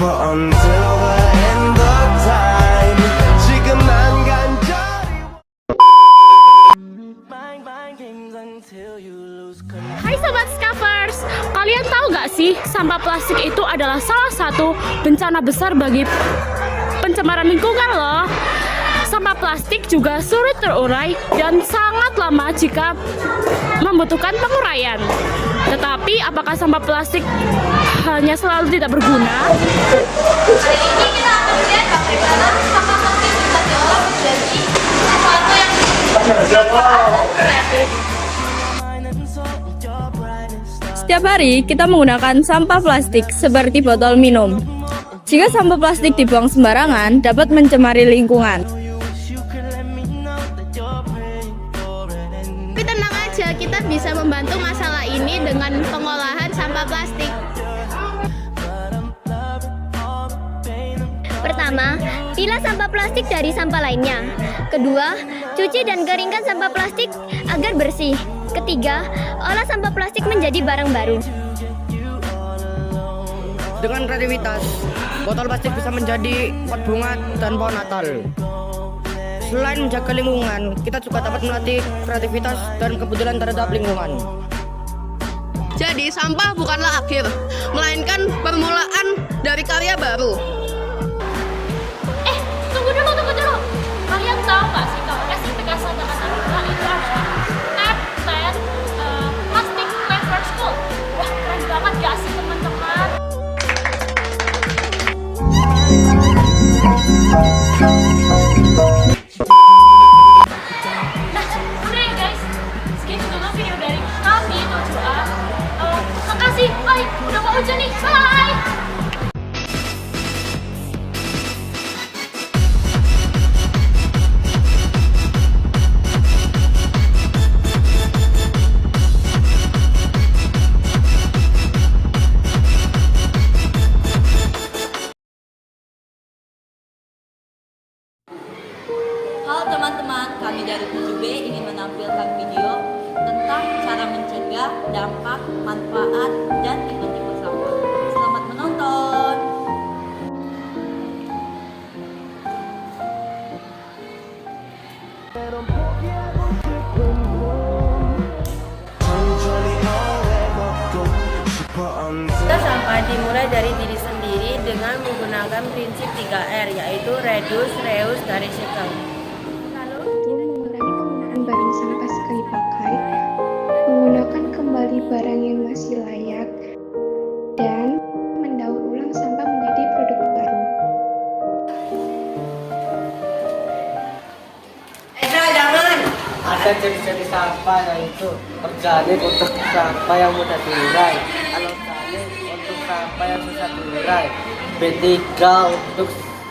싶어 until the end of time. 지금 난 간절히 bang bang games until you lose control. Hai Sobat Scavers, kalian tahu gak sih sampah plastik itu adalah salah satu bencana besar bagi pencemaran lingkungan loh. Sampah plastik juga sulit terurai dan sangat lama jika membutuhkan penguraian. Tetapi apakah sampah plastik hanya selalu tidak berguna? Hari ini kita akan melihat bagaimana sampah plastik bisa diolah menjadi sesuatu yang kreatif. Setiap hari kita menggunakan sampah plastik seperti botol minum. Jika sampah plastik dibuang sembarangan dapat mencemari lingkungan. Tapi tenang aja, kita bisa membantu masalah ini dengan pengolahan sampah plastik. Pertama, pilah sampah plastik dari sampah lainnya. Kedua, cuci dan keringkan sampah plastik agar bersih. Ketiga, olah sampah plastik menjadi barang baru. Dengan kreativitas, botol plastik bisa menjadi pot bunga dan pohon Natal. Selain menjaga lingkungan, kita juga dapat melatih kreativitas dan kepedulian terhadap lingkungan. Jadi, sampah bukanlah akhir, melainkan permulaan dari karya baru. Tunggu dulu. Kalian tahu nggak sih kalau SIPK Sadakata Mitra itu adalah Net Plastic Flavor School. Wah, keren banget gak sih teman-teman? Nah, udah ya guys, segitu dulu video dari kami 7A. Makasih, bye. Udah mau hujan nih, bye. Halo teman-teman, kami dari 7B ingin menampilkan video tentang cara mencegah dampak, manfaat, dan tipe-tipe sampah. Selamat menonton! 천천히 너의 걷고 싶어 until Sampah dimulai dari diri sendiri dengan menggunakan prinsip 3R, yaitu reduce, reuse, dan recycle. Mengurangi penggunaan barang sampah sekali pakai, menggunakan kembali barang yang masih layak, dan mendaur ulang sampah menjadi produk baru. Ada jenis-jenis sampah yaitu organik untuk sampah yang mudah diurai, anorganik untuk sampah yang susah diurai, B3 untuk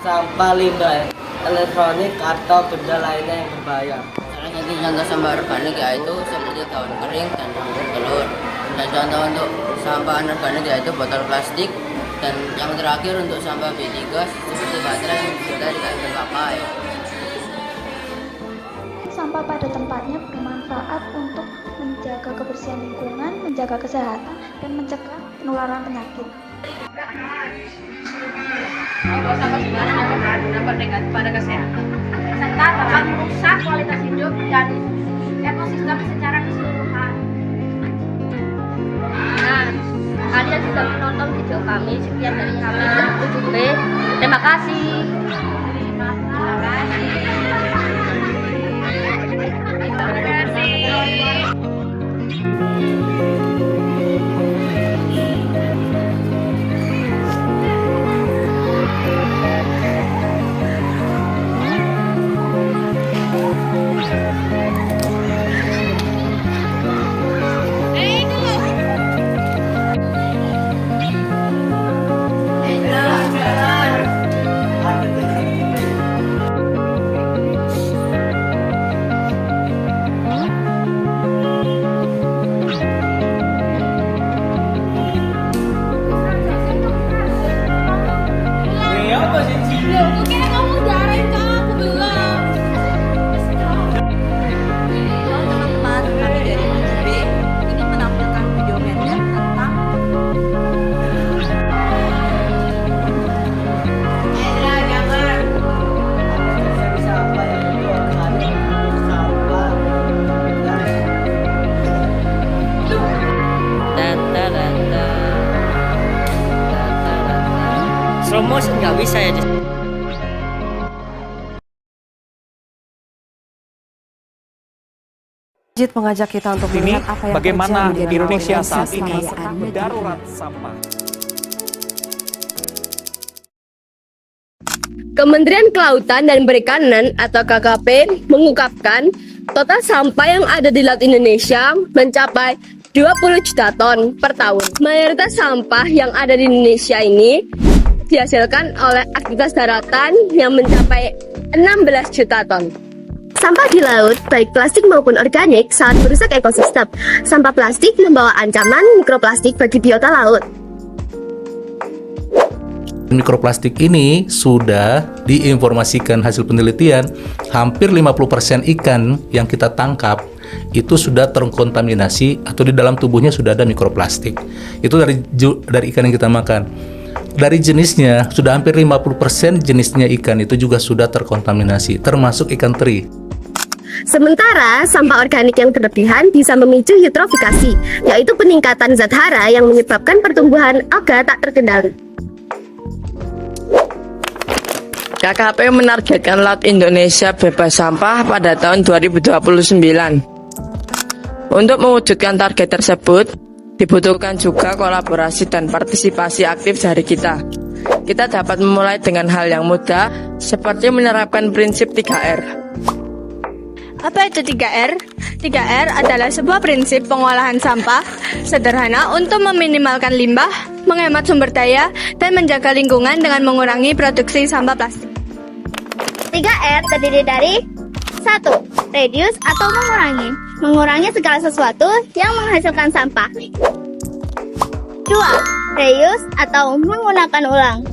sampah limbah elektronik atau benda lainnya yang berbahaya. Salah satu contoh sampah organik yaitu seperti daun kering dan campur telur. Dan contoh untuk sampah anorganik yaitu botol plastik. Dan yang terakhir untuk sampah B3 seperti baterai yang sudah tidak terpakai. Sampah pada tempatnya bermanfaat untuk menjaga kebersihan lingkungan, menjaga kesehatan, dan mencegah penularan penyakit. Membuang sampah sembarangan dapat berdampak negatif pada kesehatan, serta dapat merusak kualitas hidup dan ekosistem secara keseluruhan. Nah, kalian sudah menonton video kami. Sekian dari kami 7B. Terima kasih. masa nggak bisa ya? Jit mengajak kita untuk Ini melihat apa yang bagaimana terjadi di Indonesia dalam saat proses ini kekayaannya. darurat sampah. Kementerian Kelautan dan Perikanan atau KKP mengungkapkan total sampah yang ada di Laut Indonesia mencapai 20 juta ton per tahun. Mayoritas sampah yang ada di Indonesia ini dihasilkan oleh aktivitas daratan yang mencapai 16 juta ton. Sampah di laut, baik plastik maupun organik, sangat merusak ekosistem. Sampah plastik membawa ancaman mikroplastik bagi biota laut. Mikroplastik ini sudah diinformasikan hasil penelitian, hampir 50% ikan yang kita tangkap itu sudah terkontaminasi atau di dalam tubuhnya sudah ada mikroplastik. Itu dari ikan yang kita makan. Dari jenisnya, sudah hampir 50% jenisnya ikan itu juga sudah terkontaminasi, termasuk ikan teri. Sementara sampah organik yang berlebihan bisa memicu eutrofikasi, yaitu peningkatan zat hara yang menyebabkan pertumbuhan alga tak terkendali. KKP menargetkan Laut Indonesia bebas sampah pada tahun 2029. Untuk mewujudkan target tersebut, dibutuhkan juga kolaborasi dan partisipasi aktif dari kita. Kita dapat memulai dengan hal yang mudah, seperti menerapkan prinsip 3R. Apa itu 3R? 3R adalah sebuah prinsip pengolahan sampah sederhana untuk meminimalkan limbah, menghemat sumber daya, dan menjaga lingkungan dengan mengurangi produksi sampah plastik. 3R terdiri dari 1. Reduce atau mengurangi. Mengurangi segala sesuatu yang menghasilkan sampah. 2. Reuse atau menggunakan ulang.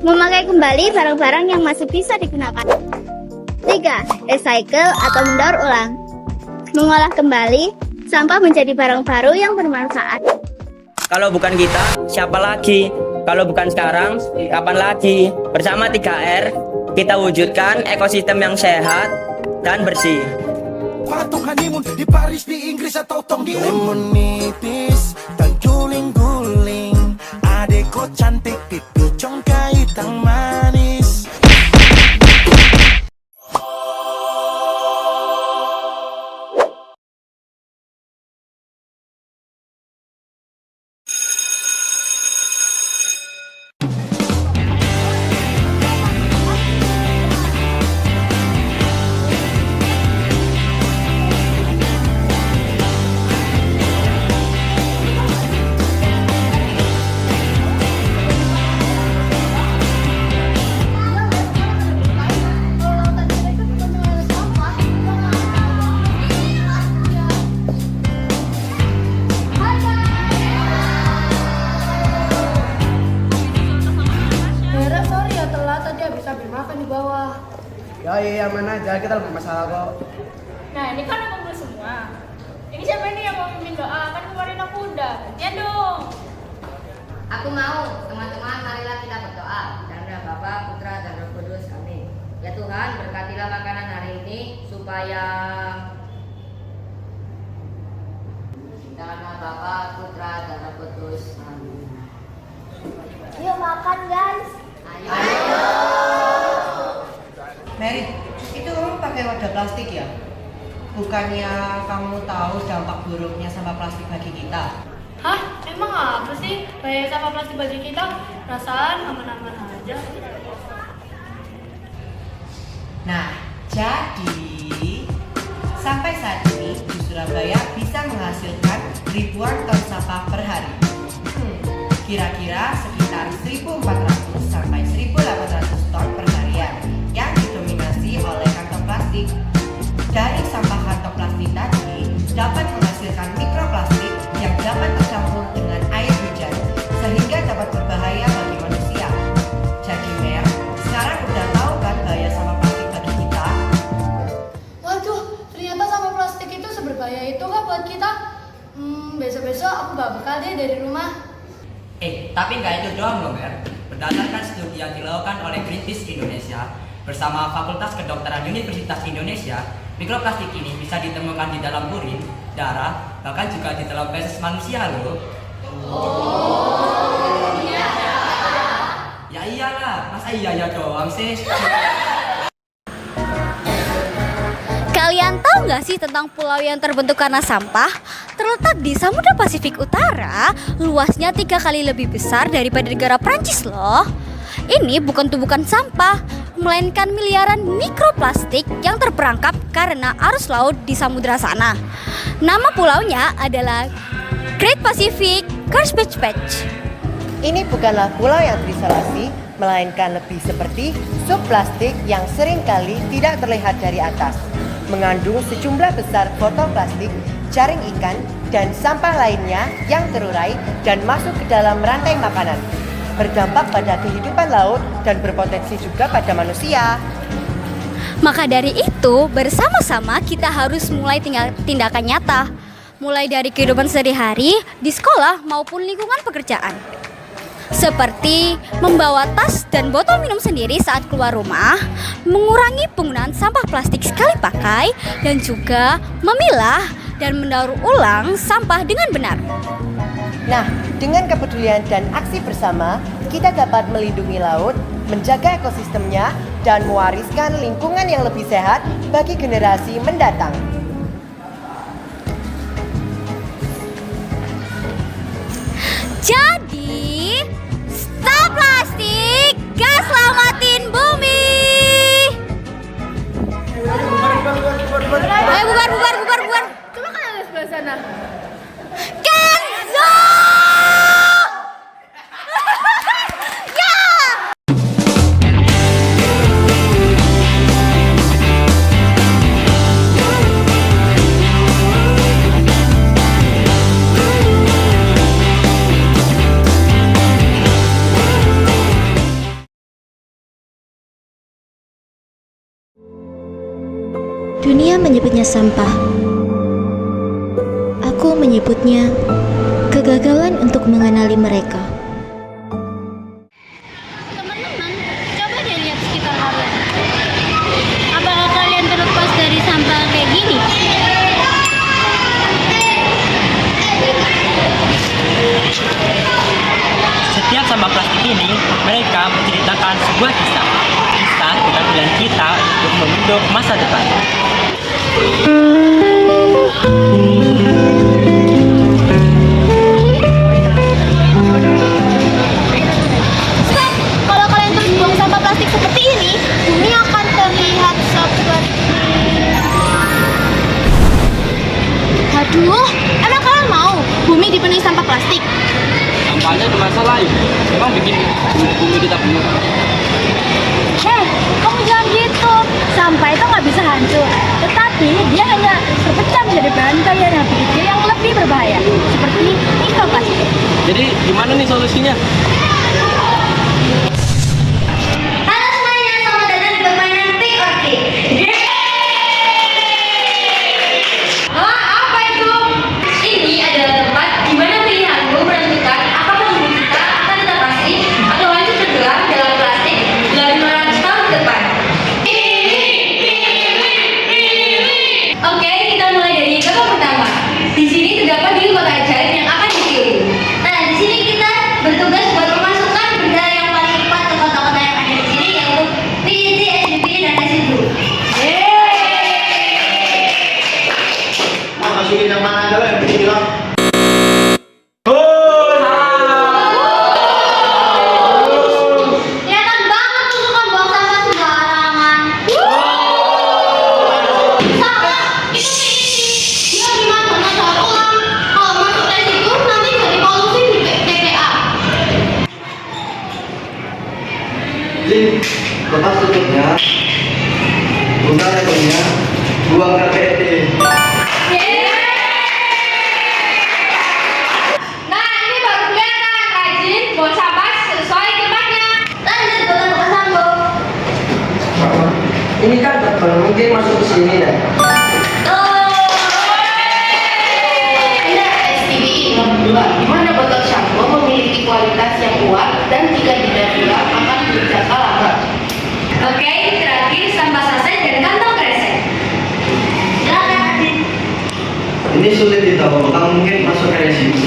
Memakai kembali barang-barang yang masih bisa digunakan. 3. Recycle atau mendaur ulang. Mengolah kembali sampah menjadi barang baru yang bermanfaat. Kalau bukan kita, siapa lagi? Kalau bukan sekarang, kapan lagi? Bersama 3R, kita wujudkan ekosistem yang sehat dan bersih. Patung honeymoon di Paris, di Inggris atau tong di lemon nipis dan guling-guling. Adekku cantik itu congkai tang manis. Iya, mana aja, kita lupa masalah kok. Nah, ini kan udah kumpul semua. Ini siapa ini yang mau mimpin doa? Kan kemarin aku udah. Ya dong. Aku mau, teman-teman, marilah kita berdoa. Dalam nama Bapa, Putra, dan Roh Kudus. Amin. Ya Tuhan, berkatilah makanan hari ini supaya dalam nama Bapa, Putra, dan Roh Kudus. Amin. Yuk makan guys. Ayo. Mary, itu kamu pakai wadah plastik ya? Bukannya kamu tahu dampak buruknya sampah plastik bagi kita? Hah? Emang apa sih? Bahaya sampah plastik bagi kita? Perasaan aman-aman aja. Nah, jadi sampai saat ini di Surabaya bisa menghasilkan ribuan ton sampah per hari. Kira-kira sekitar 1.400 sampai 1.800 ton per harian yang didominasi oleh kantong plastik. Dari sampah kantong plastik tadi dapat menghasilkan mikroplastik yang dapat tercampur dengan air hujan sehingga dapat berbahaya bagi manusia. Jadi Mer, sekarang udah tahu kan bahaya sampah plastik bagi kita? Waduh, ternyata sampah plastik itu seberbahaya itu kah buat kita? Besok-besok aku bawa bekal deh dari rumah. Tapi nggak itu doang loh, Mer. Berdasarkan studi yang dilakukan oleh Greenpeace Indonesia bersama Fakultas Kedokteran Universitas Indonesia, mikroplastik ini bisa ditemukan di dalam urin, darah, bahkan juga di dalam feses manusia loh. Oh, iya. Ya iyalah, Masa iya doang sih? Kalian tahu nggak sih tentang pulau yang terbentuk karena sampah? Terletak di Samudra Pasifik Utara, luasnya 3 kali lebih besar daripada negara Prancis loh. Ini bukan tumpukan sampah, melainkan miliaran mikroplastik yang terperangkap karena arus laut di samudra sana. Nama pulaunya adalah Great Pacific Garbage Patch. Ini bukanlah pulau yang terisolasi, melainkan lebih seperti sup plastik yang seringkali tidak terlihat dari atas, mengandung sejumlah besar botol plastik, jaring ikan, dan sampah lainnya yang terurai dan masuk ke dalam rantai makanan, berdampak pada kehidupan laut dan berpotensi juga pada manusia. Maka dari itu, bersama-sama kita harus mulai tindakan nyata, mulai dari kehidupan sehari-hari, di sekolah maupun lingkungan pekerjaan. Seperti membawa tas dan botol minum sendiri saat keluar rumah, mengurangi penggunaan sampah plastik sekali pakai, dan juga memilah dan mendaur ulang sampah dengan benar. Nah, dengan kepedulian dan aksi bersama, kita dapat melindungi laut, menjaga ekosistemnya, dan mewariskan lingkungan yang lebih sehat bagi generasi mendatang. Jadi, stop plastik, gas selamatin bumi. Ayo bubar. Coba kalian lihat sebelah sana. Kenzo! Ya! Dunia menyebutnya sampah. Aku menyebutnya kegagalan untuk mengenali mereka. Teman-teman, coba deh lihat sekitar kalian. Apakah kalian terlepas dari sampah kayak gini? Setiap sampah plastik ini, mereka menceritakan sebuah kisah kegagalan kita untuk membentuk masa depan. Stop! Kalau kalian terus buang sampah plastik seperti ini, bumi akan terlihat seperti... Aduh, emang kalian mau bumi dipenuhi sampah plastik? Sampahnya cuma salah lain, memang bikin bumi kita penuh. Hei, kamu jangan gitu. Sampah itu nggak bisa hancur, tetapi dia hanya terpecah menjadi bahan kalian yang berpikir yang lebih berbahaya, seperti mikroplastik. Jadi gimana nih solusinya? Halo semuanya, selamat datang di permainan Pick or Kick. Apa itu? Ini adalah tempat di mana pilihanmu menentukan apakah tubuh kita akan tetap asli atau lanjut tenggelam dalam plastik dalam 500 tahun ke depan. Oke, kita mulai dari babak pertama. Di sini terdapat 5 kota ajaib yang akan dipilih. Nah, di sini kita bertugas buat memasukkan benda yang paling cepat ke kota-kota yang ada di sini, yaitu PIT, SDP, dan SID. Masukin yang mana aja lah yang bikin bilang. Kelihatan banget tuh suka buang sampah sembarangan. Sampah itu dia gimana daur ulang. Kalau masuk ke situ nanti jadi polusi di TPA. Jadi, lepas tutupnya, buka lebarnya, buang ke PET. Nah, ini baru kelihatan rajin buang sampah sesuai tempatnya. Lanjut ke tempat sambo. Ini kan tebal, mungkin masuk ke sini deh. Ini STBI nomor 2, di mana botol sampo memiliki kualitas yang kuat dan jika tidak dibuang akan menjadi lama. Oke, terakhir sampah saset dan kantong kresek. Silakan. Ini sulit ditahu, kamu mungkin masuk ke sini.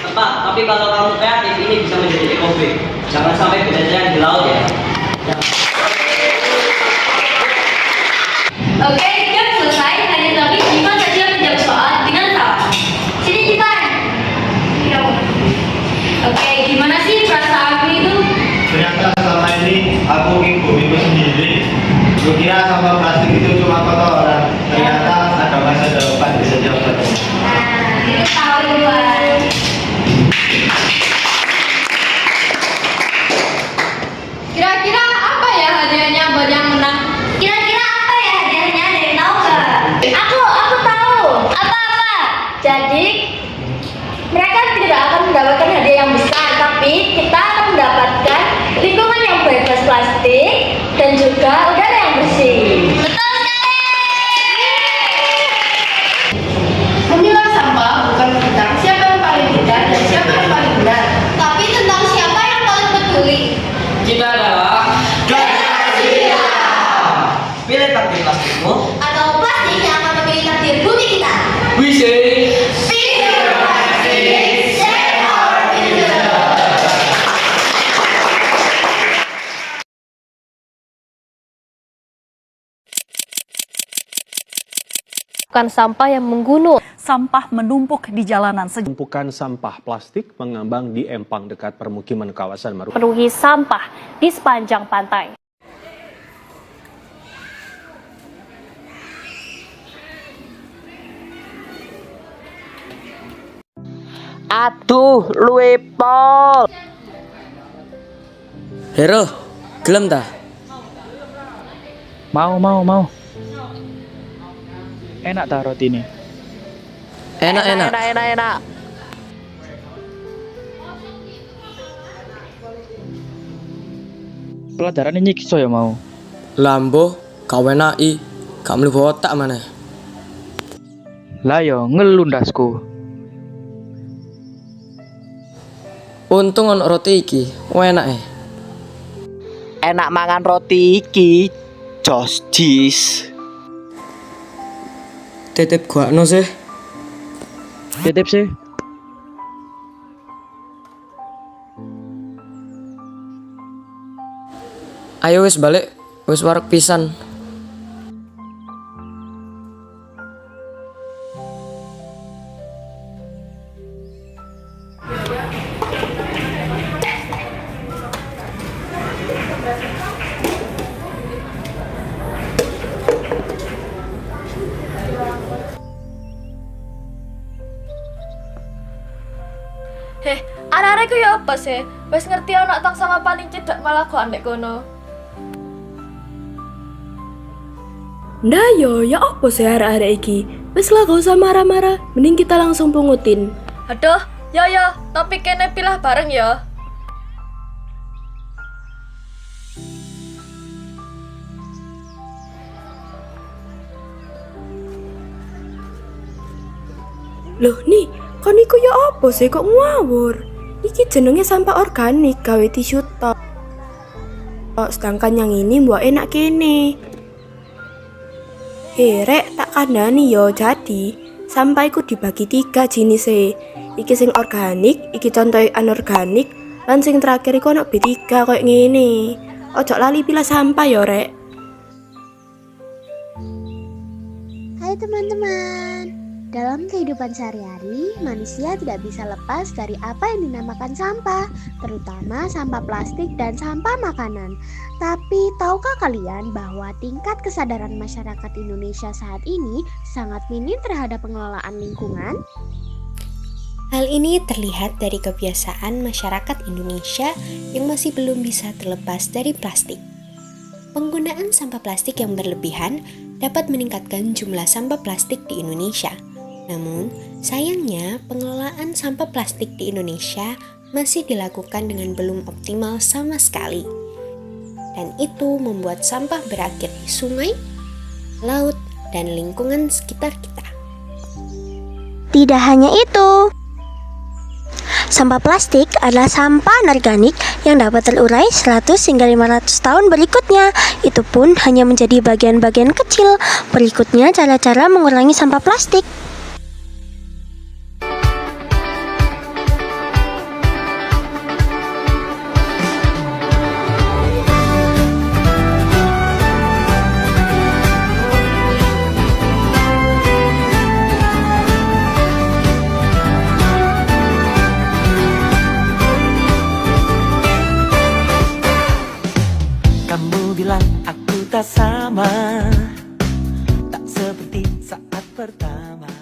Tepat, tapi kalau kamu kreatif ini bisa menjadi ekobrik. Jangan jangan sampai berjalan di laut ya. Oke, jam selesai. Hanya lagi Jivan saja yang menjawab soal dengan salah. Sini Jivan. Oke, gimana sih perasaanmu itu? Ternyata selama ini aku ngikutin sendiri. Kukira sampah plastik itu cuma kotoran. Ternyata ada masa depan bisa jawab. Nah, itu tahu Jivan. Kira-kira apa ya hadiahnya buat yang menang? Kira-kira apa ya hadiahnya? Ada yang tahu nggak? Aku tahu. Apa-apa? Jadi mereka tidak akan mendapatkan hadiah yang besar, tapi kita akan mendapatkan lingkungan yang bebas plastik dan juga udara yang bersih. Betul sekali. Memilah sampah bukan tentang siapa yang paling pintar dan siapa yang paling benar, Tapi tentang siapa yang paling peduli. Kita adalah generasi hitam. Pilih takdir plastikmu. Atau plastik yang akan memilih takdir bumi kita. We say Zero plastic, save our future. Bukan sampah yang menggunung. Sampah menumpuk di jalanan. Tumpukan sampah plastik mengambang di empang dekat permukiman kawasan Marunda. Penuhi sampah di sepanjang pantai. Aduh, luwe pol. Hero, gelem ta? Mau. Enak ta roti ini? Enak. Pelajaran ini nyiksa ya mau. Lambo, kau enaki, gak mlebu otak mana? Lah yo ngelundasku. Untung ono roti iki, enak Enak mangan roti iki. Jos jis. Titip gua no sih. Titip sih. Ayo wis balik, wis warek pisan. Heh, arek-arek ku ya apa sih? Wis ngerti anak tang sama paling cedak malah kok andek kono. Nah yo, ya apa sih arek-arek iki? Wis lah gak usah marah-marah, mending kita langsung pungutin. Aduh, ya, tapi kene pilah bareng ya. Loh nih, kan iku ya apa sih kok ngawur? Iki jenenge sampah organik gawe tisu tok. Sedangkan yang ini mbok enak kene. Rek tak kandhani yo, jadi sampah iku dibagi 3 jenisnya. Iki sing organik, iki contoh anorganik, lan sing terakhir iku ono B3 koyo ngene. Ojo lali pilih sampah yo, Rek. Hai teman-teman. Dalam kehidupan sehari-hari, manusia tidak bisa lepas dari apa yang dinamakan sampah, terutama sampah plastik dan sampah makanan. Tapi, tahukah kalian bahwa tingkat kesadaran masyarakat Indonesia saat ini sangat minim terhadap pengelolaan lingkungan? Hal ini terlihat dari kebiasaan masyarakat Indonesia yang masih belum bisa terlepas dari plastik. Penggunaan sampah plastik yang berlebihan dapat meningkatkan jumlah sampah plastik di Indonesia. Namun, sayangnya pengelolaan sampah plastik di Indonesia masih dilakukan dengan belum optimal sama sekali. Dan itu membuat sampah berakhir di sungai, laut, dan lingkungan sekitar kita. Tidak hanya itu, sampah plastik adalah sampah anorganik yang dapat terurai 100 hingga 500 tahun berikutnya. Itu pun hanya menjadi bagian-bagian kecil. Berikutnya cara-cara mengurangi sampah plastik. kita sama, tak seperti saat pertama.